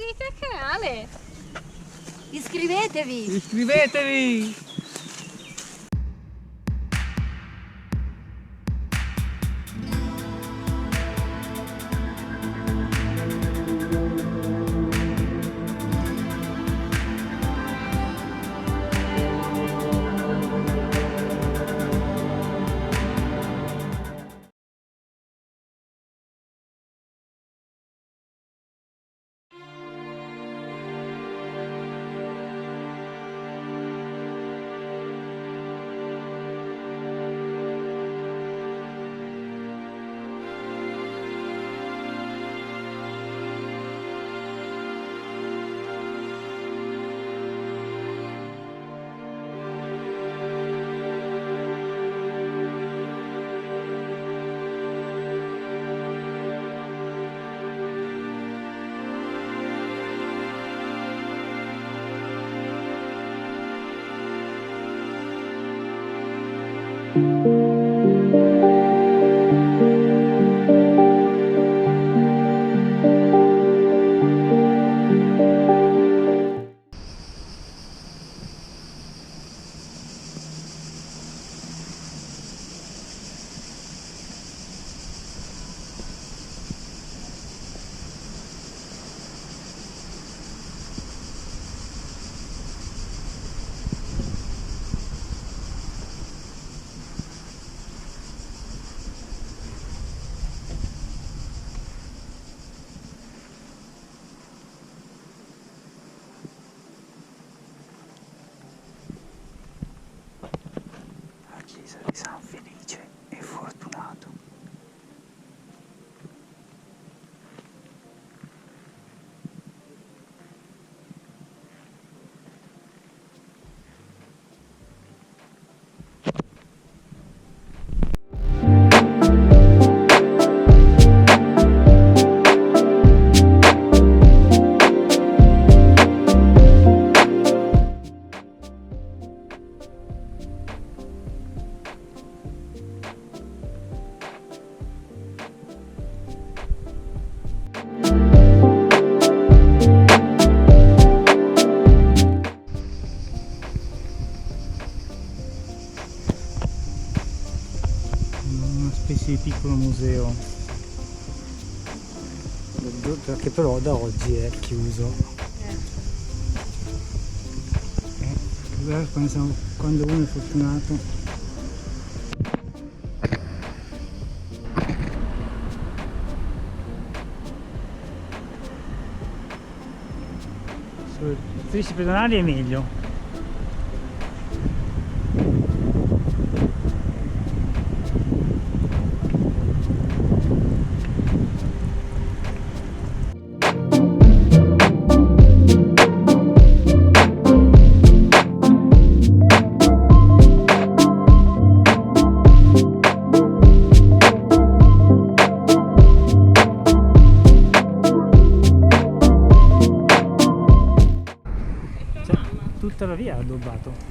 iscritti al canale. Iscrivetevi! Iscrivetevi! Chiesa di San Felice e Fortunato. Una specie di piccolo museo che però da oggi è chiuso. Quando uno è fortunato. Sulle strisce pedonali è meglio. Tutta la via addobbato.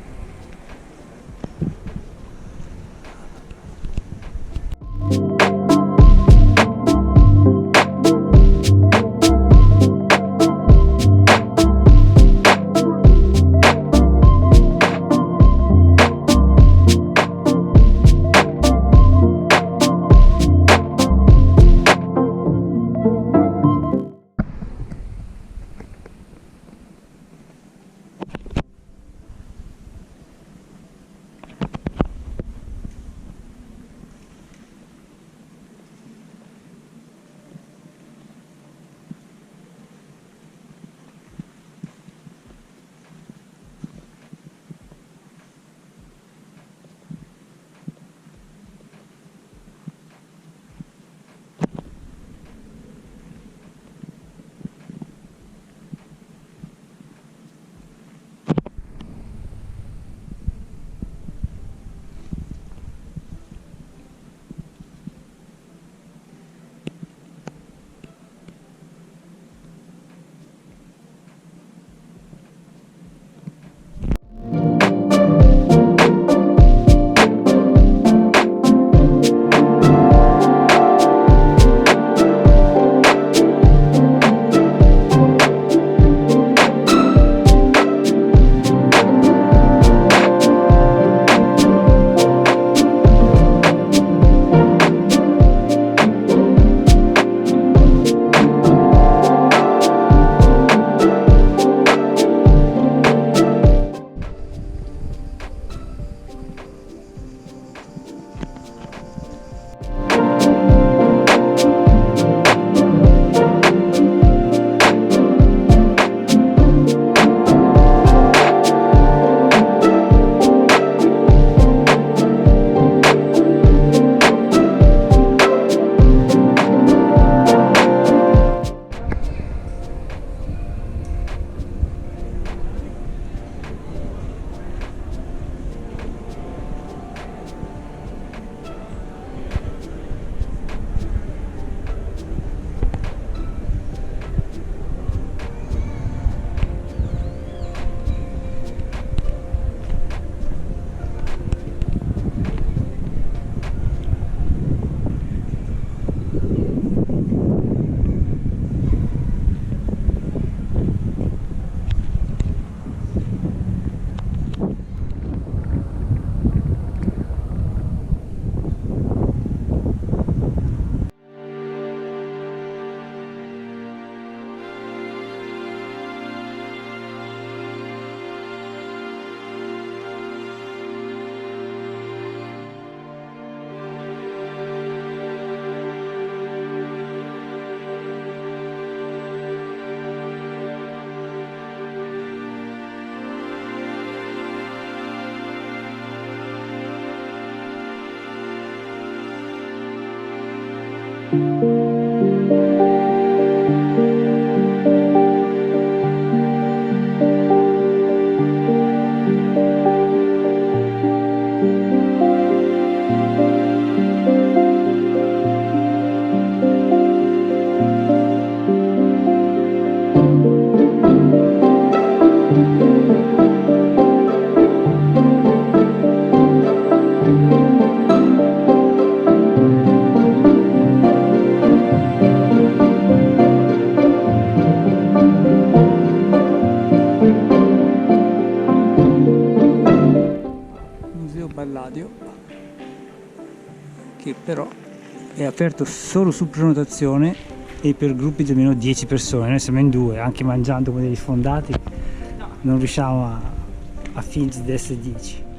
Palladio, che però è aperto solo su prenotazione e per gruppi di almeno 10 persone. Noi siamo in due, anche mangiando come degli sfondati non riusciamo a fingere di essere 10.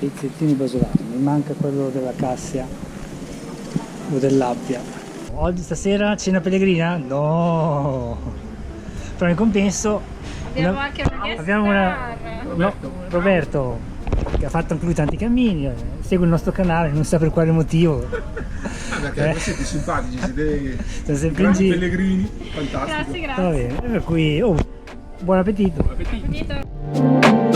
Pezzettini basolati, mi manca quello della cassia o dell'appia. Oggi stasera cena pellegrina? No! Però in compenso abbiamo anche una guest abbiamo Roberto, che ha fatto anche lui tanti cammini, segue il nostro canale, non sa per quale motivo. Perché siete simpatici, siete sempre in giro. pellegrini, fantastico. Grazie. Va bene, per cui buon appetito. Buon appetito.